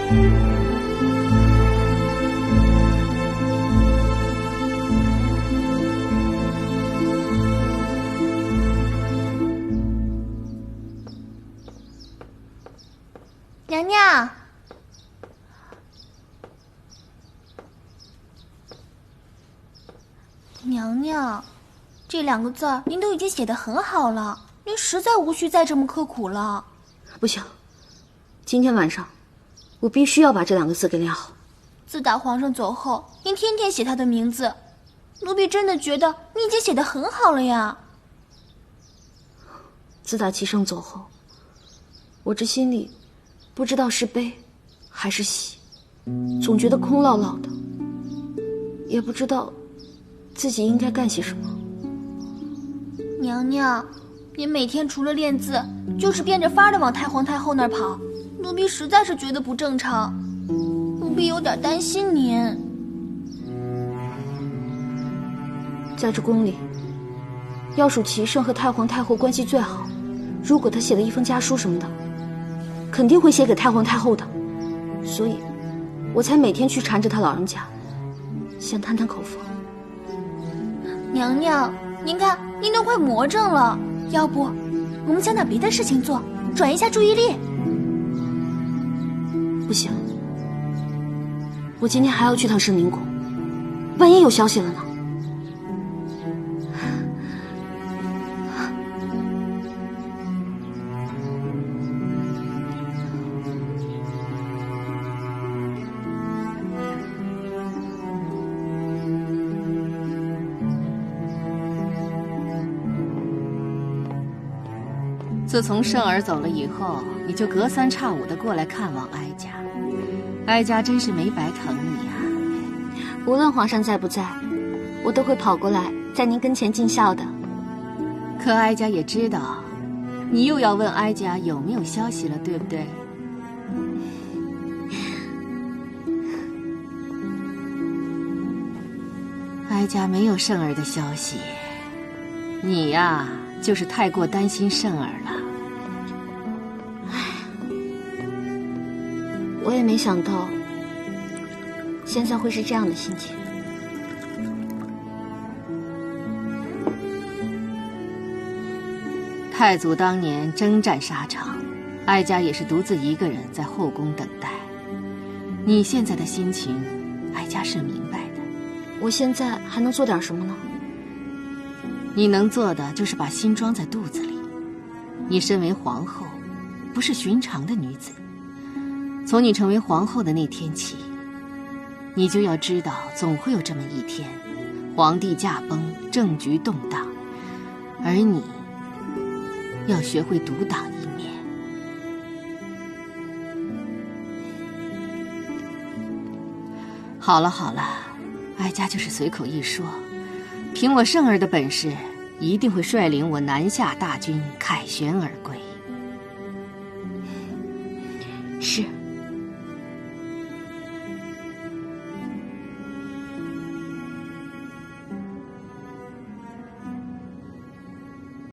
娘娘，娘娘，这2个字儿您都已经写得很好了，您实在无需再这么刻苦了。不行，今天晚上我必须要把这2个字给练好。自打皇上走后，您天天写他的名字，奴婢真的觉得你已经写得很好了呀。自打齐胜走后，我这心里不知道是悲还是喜，总觉得空落落的，也不知道自己应该干些什么。娘娘，您每天除了练字，就是变着法的往太皇太后那儿跑，奴婢实在是觉得不正常，奴婢有点担心您。在这宫里，要数齐胜和太皇太后关系最好，如果他写了一封家书什么的，肯定会写给太皇太后的，所以我才每天去缠着他老人家，想探探口风。娘娘，您看您都快魔怔了，要不我们想点别的事情做，转移一下注意力。不行，我今天还要去趟圣灵宫，万一有消息了呢？自从圣儿走了以后，你就隔三差五的过来看望哀家，哀家真是没白疼你啊。无论皇上在不在，我都会跑过来在您跟前尽孝的。可哀家也知道，你又要问哀家有没有消息了，对不对？哀家没有圣儿的消息，你呀，就是太过担心圣儿了。我也没想到现在会是这样的心情。太祖当年征战沙场，哀家也是独自一个人在后宫等待。你现在的心情，哀家是明白的。我现在还能做点什么呢？你能做的就是把心装在肚子里。你身为皇后，不是寻常的女子。从你成为皇后的那天起，你就要知道，总会有这么一天，皇帝驾崩，政局动荡，而你要学会独当一面。好了好了，哀家就是随口一说，凭我圣儿的本事，一定会率领我南下大军，凯旋而归。是。